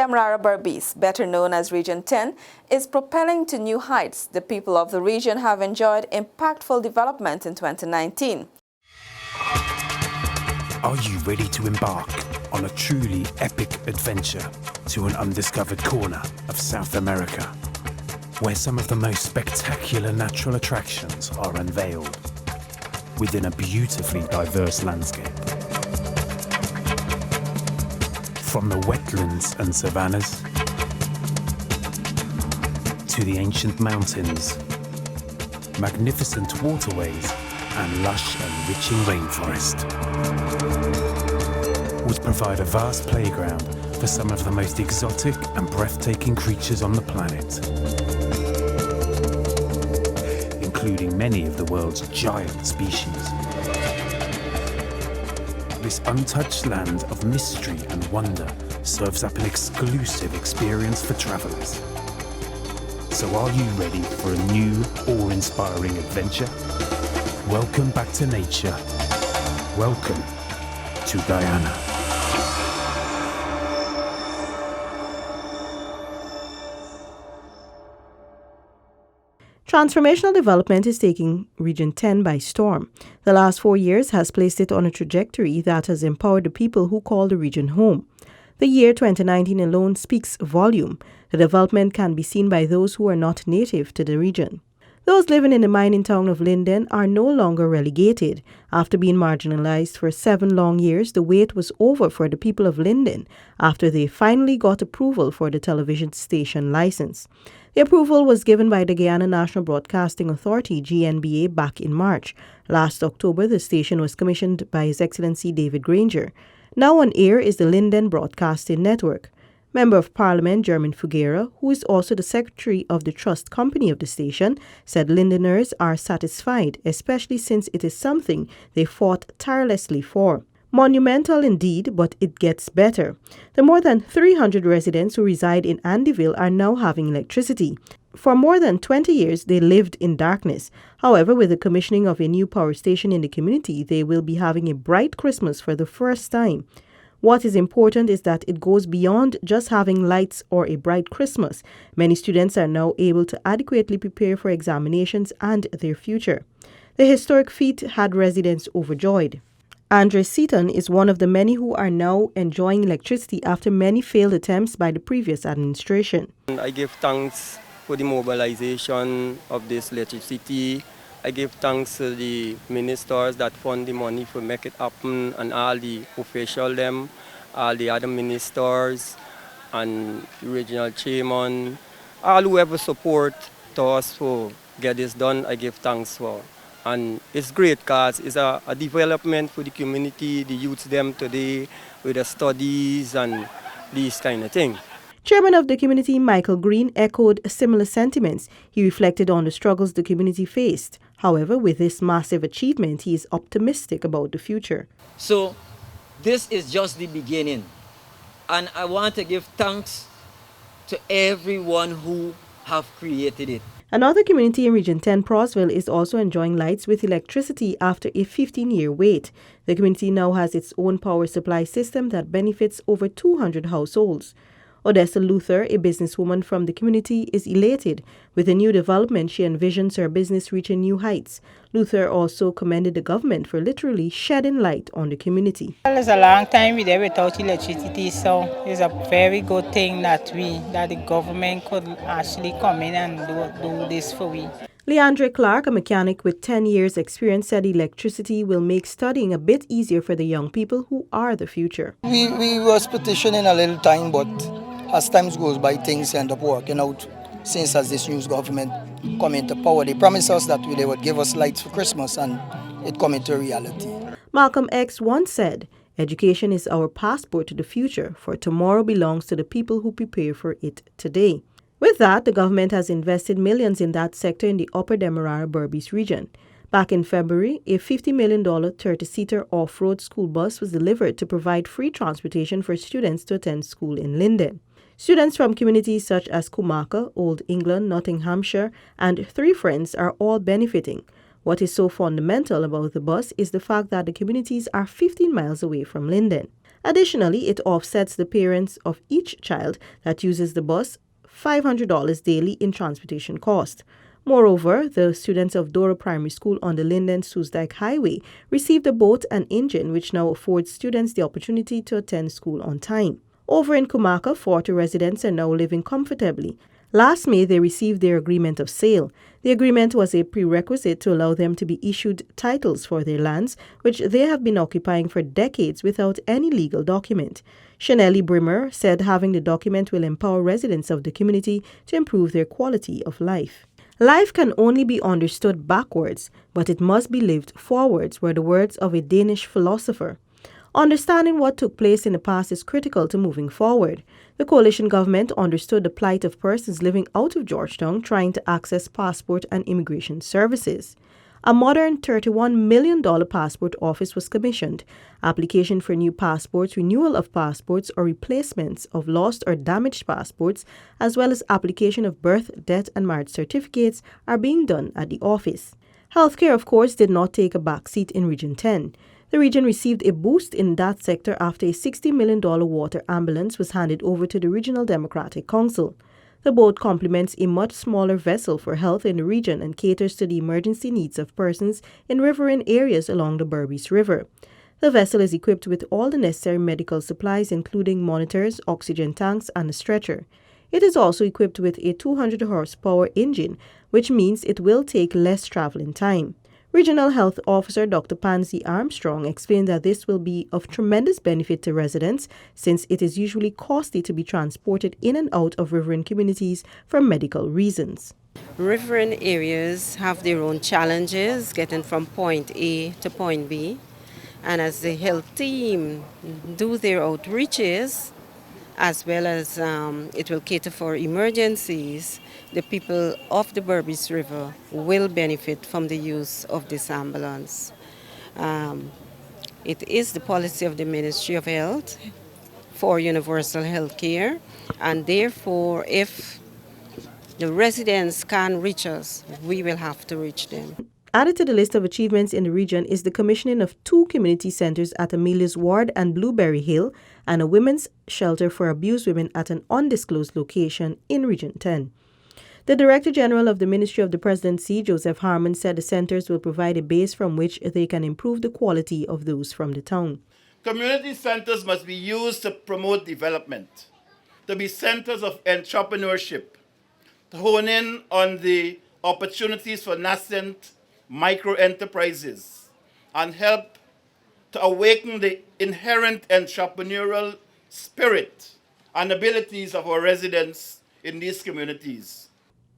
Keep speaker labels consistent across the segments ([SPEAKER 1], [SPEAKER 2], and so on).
[SPEAKER 1] Demerara-Berbice, better known as Region 10, is propelling to new heights. The people of the region have enjoyed impactful development in 2019.
[SPEAKER 2] Are you ready to embark on a truly epic adventure to an undiscovered corner of South America, where some of the most spectacular natural attractions are unveiled within a beautifully diverse landscape? From the wetlands and savannas to the ancient mountains, magnificent waterways and lush enriching rainforest would provide a vast playground for some of the most exotic and breathtaking creatures on the planet, including many of the world's giant species. This untouched land of mystery and wonder serves up an exclusive experience for travelers. So are you ready for a new, awe-inspiring adventure? Welcome back to nature. Welcome to Guyana.
[SPEAKER 3] Transformational development is taking Region 10 by storm. The last 4 years has placed it on a trajectory that has empowered the people who call the region home. The year 2019 alone speaks volume. The development can be seen by those who are not native to the region. Those living in the mining town of Linden are no longer relegated. After being marginalized for 7 long years, the wait was over for the people of Linden after they finally got approval for the television station license. The approval was given by the Guyana National Broadcasting Authority, GNBA, back in March. Last October, the station was commissioned by His Excellency David Granger. Now on air is the Linden Broadcasting Network. Member of Parliament German Fugera, who is also the secretary of the trust company of the station, said Lindeners are satisfied, especially since it is something they fought tirelessly for. Monumental indeed, but it gets better. The more than 300 residents who reside in Andyville are now having electricity. For more than 20 years, they lived in darkness. However, with the commissioning of a new power station in the community, they will be having a bright Christmas for the first time. What is important is that it goes beyond just having lights or a bright Christmas. Many students are now able to adequately prepare for examinations and their future. The historic feat had residents overjoyed. Andre Seaton is one of the many who are now enjoying electricity after many failed attempts by the previous administration.
[SPEAKER 4] I give thanks for the mobilization of this electricity. I give thanks to the ministers that fund the money to make it happen, and all the officials, them, all the other ministers, and the regional chairman, all whoever support to us to get this done, I give thanks for. And it's great because it's a development for the community, the youths them today with the studies and these kind of things.
[SPEAKER 3] Chairman of the community, Michael Green, echoed similar sentiments. He reflected on the struggles the community faced. However, with this massive achievement, he is optimistic about the future.
[SPEAKER 5] So, this is just the beginning. And I want to give thanks to everyone who have created it.
[SPEAKER 3] Another community in Region 10, Prosville, is also enjoying lights with electricity after a 15-year wait. The community now has its own power supply system that benefits over 200 households. Odessa Luther, a businesswoman from the community, is elated. With the new development, she envisions her business reaching new heights. Luther also commended the government for literally shedding light on the community.
[SPEAKER 6] Well, it's a long time we're there without electricity, so it's a very good thing that the government could actually come in and do this for we.
[SPEAKER 3] Leandre Clark, a mechanic with 10 years' experience, said electricity will make studying a bit easier for the young people who are the future.
[SPEAKER 7] We was petitioning a little time, but as time goes by, things end up working out. Since as this new government come into power, they promised us that they would give us lights for Christmas, and it come into reality.
[SPEAKER 3] Malcolm X once said, "Education is our passport to the future, for tomorrow belongs to the people who prepare for it today." With that, the government has invested millions in that sector in the upper Demerara-Berbice region. Back in February, a $50 million 30-seater off-road school bus was delivered to provide free transportation for students to attend school in Linden. Students from communities such as Kumaka, Old England, Nottinghamshire, and Three Friends are all benefiting. What is so fundamental about the bus is the fact that the communities are 15 miles away from Linden. Additionally, it offsets the parents of each child that uses the bus $500 daily in transportation cost. Moreover, the students of Dora Primary School on the Linden-Soesdijk Highway received a boat and engine, which now affords students the opportunity to attend school on time. Over in Kumaka, 40 residents are now living comfortably. Last May, they received their agreement of sale. The agreement was a prerequisite to allow them to be issued titles for their lands, which they have been occupying for decades without any legal document. Chanelli Brimmer said having the document will empower residents of the community to improve their quality of life. Life can only be understood backwards, but it must be lived forwards, were the words of a Danish philosopher. Understanding what took place in the past is critical to moving forward. The coalition government understood the plight of persons living out of Georgetown trying to access passport and immigration services. A modern $31 million passport office was commissioned. Application for new passports, renewal of passports, or replacements of lost or damaged passports, as well as application of birth, death, and marriage certificates are being done at the office. Healthcare, of course, did not take a backseat in Region 10. The region received a boost in that sector after a $60 million water ambulance was handed over to the Regional Democratic Council. The boat complements a much smaller vessel for health in the region and caters to the emergency needs of persons in riverine areas along the Berbice River. The vessel is equipped with all the necessary medical supplies, including monitors, oxygen tanks, and a stretcher. It is also equipped with a 200 horsepower engine, which means it will take less traveling time. Regional Health Officer Dr. Pansy Armstrong explained that this will be of tremendous benefit to residents since it is usually costly to be transported in and out of riverine communities for medical reasons.
[SPEAKER 8] Riverine areas have their own challenges getting from point A to point B, and as the health team do their outreaches, as well as it will cater for emergencies, the people of the Berbice River will benefit from the use of this ambulance. It is the policy of the Ministry of Health for universal health care, and therefore if the residents can reach us, we will have to reach them.
[SPEAKER 3] Added to the list of achievements in the region is the commissioning of 2 community centers at Amelia's Ward and Blueberry Hill and a women's shelter for abused women at an undisclosed location in Region 10. The Director General of the Ministry of the Presidency, Joseph Harmon, said the centers will provide a base from which they can improve the quality of those from the town.
[SPEAKER 9] Community centers must be used to promote development, to be centers of entrepreneurship, to hone in on the opportunities for nascent micro-enterprises, and help to awaken the inherent entrepreneurial spirit and abilities of our residents in these communities.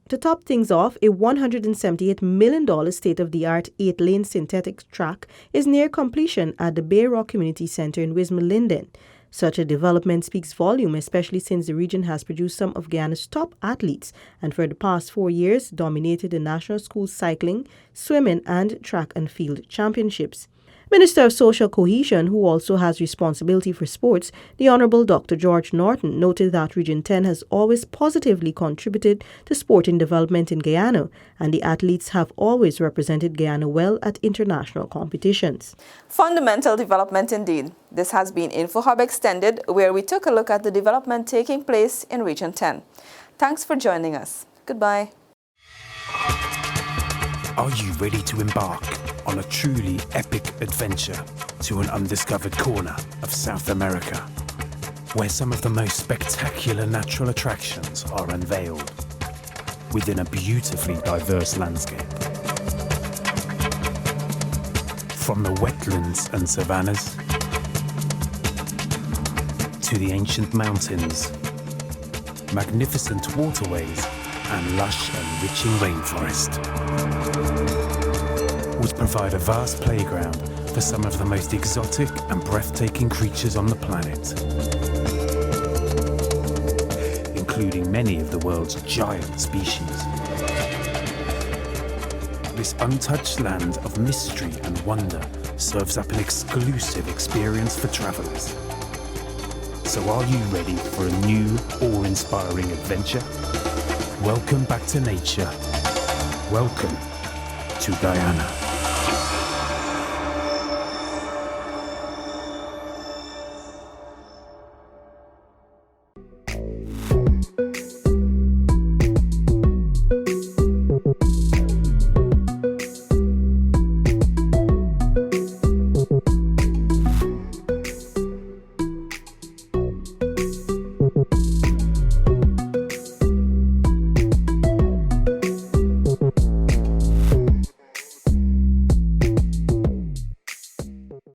[SPEAKER 3] To top things off, a $178 million state-of-the-art 8-lane synthetic track is near completion at the Bay Rock Community Center in Wisma-Linden. Such a development speaks volume, especially since the region has produced some of Guyana's top athletes and for the past 4 years dominated the national school cycling, swimming, and track and field championships. Minister of Social Cohesion, who also has responsibility for sports, the Honourable Dr. George Norton, noted that Region 10 has always positively contributed to sporting development in Guyana, and the athletes have always represented Guyana well at international competitions.
[SPEAKER 1] Fundamental development indeed. This has been InfoHub Extended, where we took a look at the development taking place in Region 10. Thanks for joining us. Goodbye.
[SPEAKER 2] Are you ready to embark on a truly epic adventure to an undiscovered corner of South America, where some of the most spectacular natural attractions are unveiled within a beautifully diverse landscape? From the wetlands and savannas to the ancient mountains, magnificent waterways, and lush and enriching rainforest would provide a vast playground for some of the most exotic and breathtaking creatures on the planet, including many of the world's giant species. This untouched land of mystery and wonder serves up an exclusive experience for travelers. So are you ready for a new, awe-inspiring adventure? Welcome back to nature. Welcome to Guyana.